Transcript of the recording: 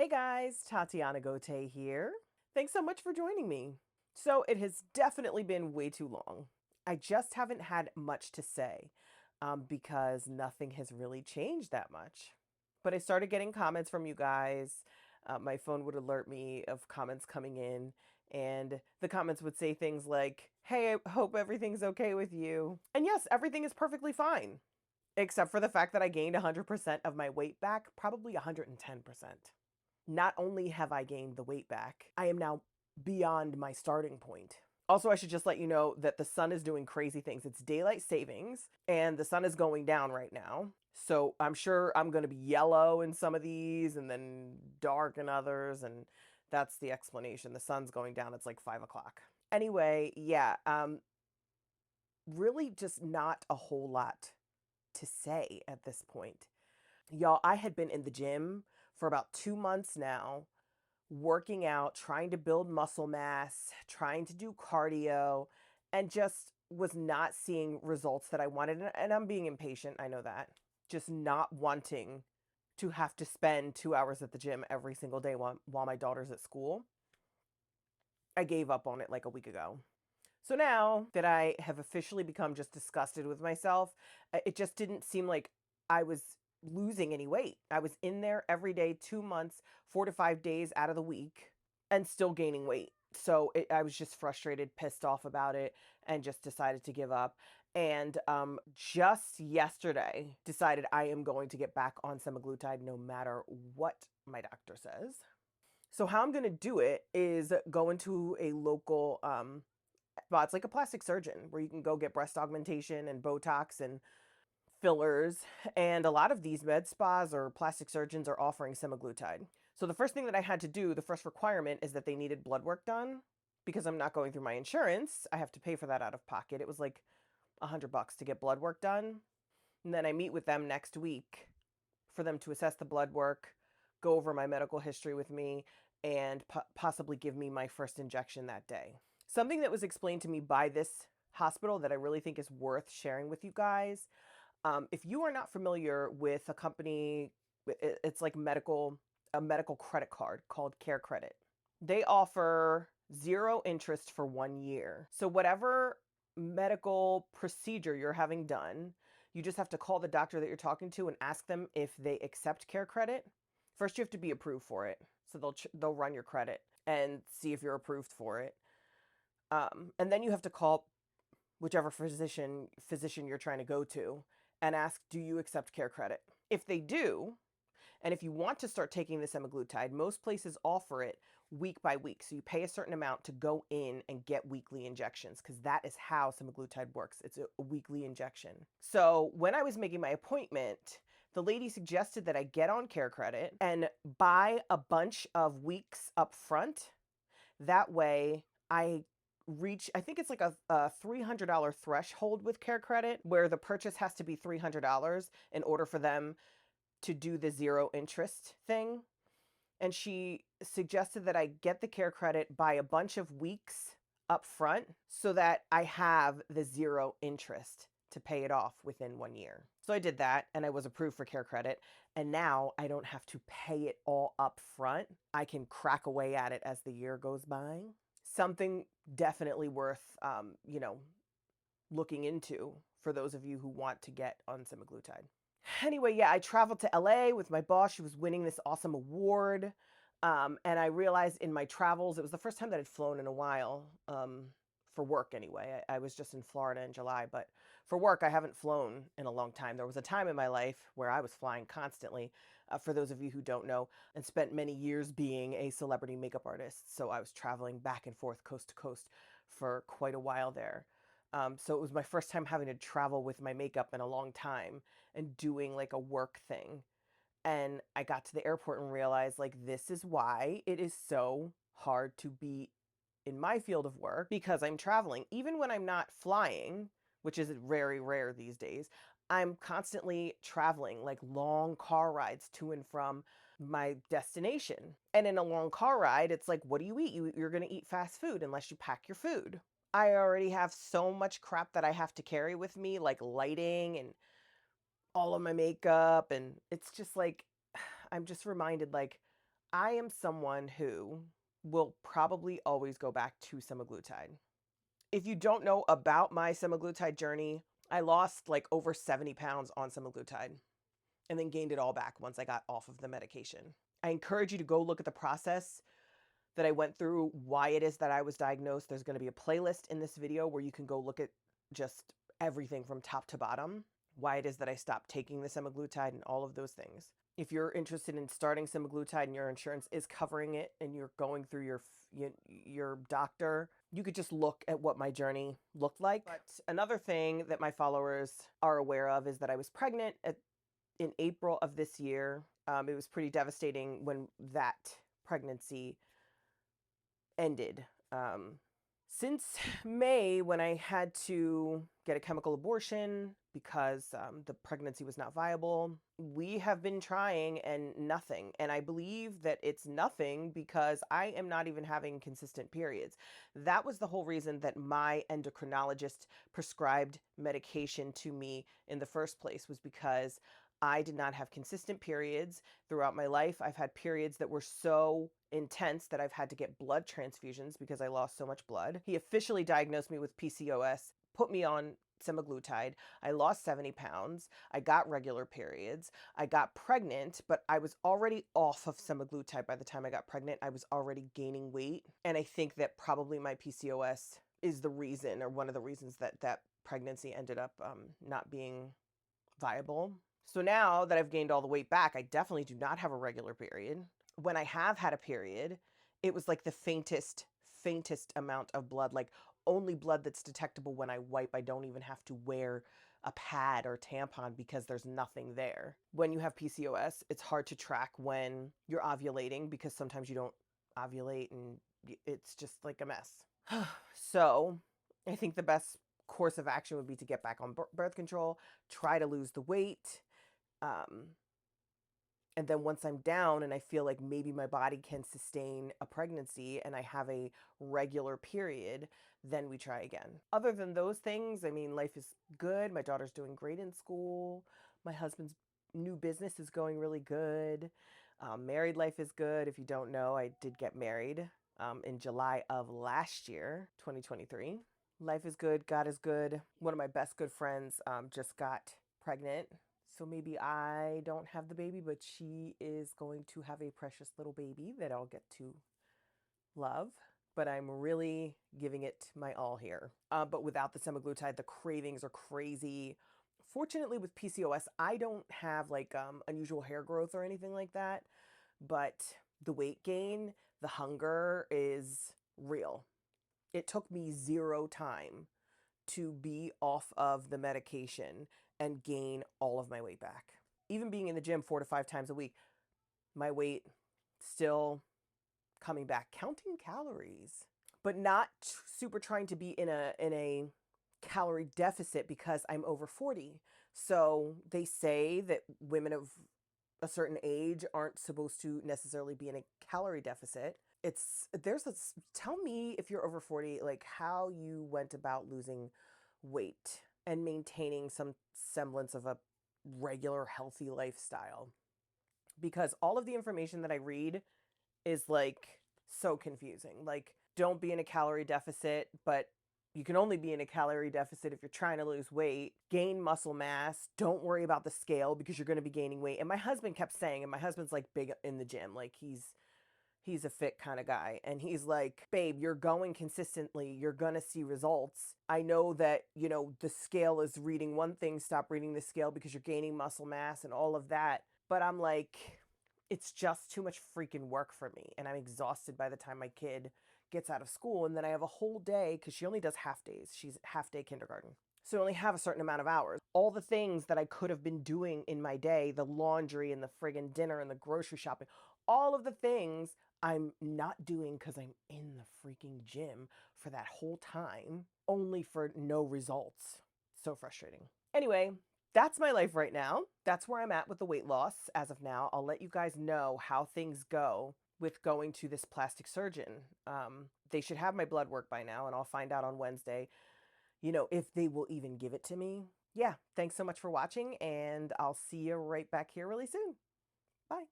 Hey guys, Tatiana Gote here. Thanks so much for joining me. So, it has definitely been way too long. I just haven't had much to say because nothing has really changed that much. But I started getting comments from you guys. My phone would alert me of comments coming in, and the comments would say things like, "Hey, I hope everything's okay with you." And yes, everything is perfectly fine, except for the fact that I gained 100% of my weight back, probably 110%. Not only have I gained the weight back, I am now beyond my starting point. Also, I should just let you know that the sun is doing crazy things. It's daylight savings and the sun is going down right now. So I'm sure I'm going to be yellow in some of these and then dark in others. And that's the explanation. The sun's going down. It's like 5 o'clock. Anyway, yeah, really just not a whole lot to say at this point. Y'all, I had been in the gym for about 2 months now, working out, trying to build muscle mass, trying to do cardio, and just was not seeing results that I wanted. And I'm being impatient, I know that. Just not wanting to have to spend 2 hours at the gym every single day while my daughter's at school. I gave up on it like a week ago. So now that I have officially become just disgusted with myself, it just didn't seem like I was losing any weight. I was in there every day, 2 months, 4 to 5 days out of the week, and still gaining weight. So I was just frustrated, pissed off about it, and just decided to give up. And just yesterday, decided I am going to get back on semaglutide no matter what my doctor says. So how I'm going to do it is go into a local spa. It's like a plastic surgeon where you can go get breast augmentation and Botox and fillers. And a lot of these med spas or plastic surgeons are offering semaglutide. So the first thing that I had to do, the first requirement is that they needed blood work done. Because I'm not going through my insurance, I have to pay for that out of pocket. It was like $100 to get blood work done. And then I meet with them next week for them to assess the blood work, go over my medical history with me, and possibly give me my first injection that day. Something that was explained to me by this hospital that I really think is worth sharing with you guys. If you are not familiar with a company, it's like a medical credit card called Care Credit. They offer 0 interest for 1 year. So whatever medical procedure you're having done, you just have to call the doctor that you're talking to and ask them if they accept Care Credit. First, you have to be approved for it. So they'll run your credit and see if you're approved for it. And then you have to call whichever physician you're trying to go to and ask, do you accept Care Credit? If they do, and if you want to start taking the semaglutide, most places offer it week by week. So you pay a certain amount to go in and get weekly injections because that is how semaglutide works. It's a weekly injection. So when I was making my appointment, the lady suggested that I get on Care Credit and buy a bunch of weeks up front. That way I think it's like a $300 threshold with Care Credit where the purchase has to be $300 in order for them to do the 0 interest thing. And she suggested that I get the Care Credit by a bunch of weeks up front so that I have the 0 interest to pay it off within 1 year. So I did that and I was approved for Care Credit. And now I don't have to pay it all up front. I can crack away at it as the year goes by. Something definitely worth, looking into for those of you who want to get on semaglutide. Anyway, yeah, I traveled to LA with my boss. She was winning this awesome award. And I realized in my travels, it was the first time that I'd flown in a while, for work anyway. I was just in Florida in July, but for work, I haven't flown in a long time. There was a time in my life where I was flying constantly, for those of you who don't know, and spent many years being a celebrity makeup artist. So I was traveling back and forth coast to coast for quite a while there. So it was my first time having to travel with my makeup in a long time and doing like a work thing. And I got to the airport and realized like this is why it is so hard to be in my field of work because I'm traveling. Even when I'm not flying, which is very rare these days, I'm constantly traveling like long car rides to and from my destination. And in a long car ride, it's like, what do you eat? You're going to eat fast food unless you pack your food. I already have so much crap that I have to carry with me, like lighting and all of my makeup. And it's just like, I'm just reminded, like, I am someone who will probably always go back to semaglutide. If you don't know about my semaglutide journey, I lost like over 70 pounds on semaglutide and then gained it all back once I got off of the medication. I encourage you to go look at the process that I went through, why it is that I was diagnosed. There's going to be a playlist in this video where you can go look at just everything from top to bottom, why it is that I stopped taking the semaglutide and all of those things. If you're interested in starting semaglutide and your insurance is covering it and you're going through your doctor, you could just look at what my journey looked like. But another thing that my followers are aware of is that I was pregnant in April of this year. It was pretty devastating when that pregnancy ended. Since May, when I had to get a chemical abortion because the pregnancy was not viable, we have been trying and nothing. And I believe that it's nothing because I am not even having consistent periods. That was the whole reason that my endocrinologist prescribed medication to me in the first place, was because I did not have consistent periods throughout my life. I've had periods that were so intense that I've had to get blood transfusions because I lost so much blood. He officially diagnosed me with PCOS, put me on semaglutide. I lost 70 pounds. I got regular periods. I got pregnant, but I was already off of semaglutide by the time I got pregnant. I was already gaining weight. And I think that probably my PCOS is the reason, or one of the reasons, that that pregnancy ended up not being viable. So now that I've gained all the weight back, I definitely do not have a regular period. When I have had a period, it was like the faintest amount of blood, like only blood that's detectable when I wipe. I don't even have to wear a pad or tampon because there's nothing there. When you have PCOS, it's hard to track when you're ovulating because sometimes you don't ovulate and it's just like a mess. So I think the best course of action would be to get back on birth control, try to lose the weight. And then once I'm down and I feel like maybe my body can sustain a pregnancy and I have a regular period, then we try again. Other than those things, I mean, life is good. My daughter's doing great in school. My husband's new business is going really good. Married life is good. If you don't know, I did get married in July of last year, 2023. Life is good. God is good. One of my best good friends just got pregnant. So maybe I don't have the baby, but she is going to have a precious little baby that I'll get to love. But I'm really giving it my all here. But without the semaglutide, the cravings are crazy. Fortunately, with PCOS, I don't have like unusual hair growth or anything like that. But the weight gain, the hunger is real. It took me 0 time to be off of the medication and gain all of my weight back. Even being in the gym 4 to 5 times a week, my weight still coming back, counting calories, but not super trying to be in a calorie deficit because I'm over 40. So they say that women of a certain age aren't supposed to necessarily be in a calorie deficit. Tell me, if you're over 40, like how you went about losing weight and maintaining some semblance of a regular healthy lifestyle, because all of the information that I read is like so confusing. Like, don't be in a calorie deficit, but you can only be in a calorie deficit if you're trying to lose weight. Gain muscle mass. Don't worry about the scale because you're going to be gaining weight. And my husband kept saying, and my husband's like big in the gym, like he's a fit kind of guy. And he's like, babe, you're going consistently. You're going to see results. I know that, the scale is reading one thing. Stop reading the scale because you're gaining muscle mass and all of that. But I'm like, it's just too much freaking work for me. And I'm exhausted by the time my kid gets out of school. And then I have a whole day because she only does half days. She's half day kindergarten. So I only have a certain amount of hours. All the things that I could have been doing in my day, the laundry and the friggin' dinner and the grocery shopping, all of the things I'm not doing because I'm in the freaking gym for that whole time, only for no results. So frustrating. Anyway, that's my life right now. That's where I'm at with the weight loss as of now. I'll let you guys know how things go with going to this plastic surgeon. They should have my blood work by now, and I'll find out on Wednesday, if they will even give it to me. Yeah, thanks so much for watching, and I'll see you right back here really soon. Bye.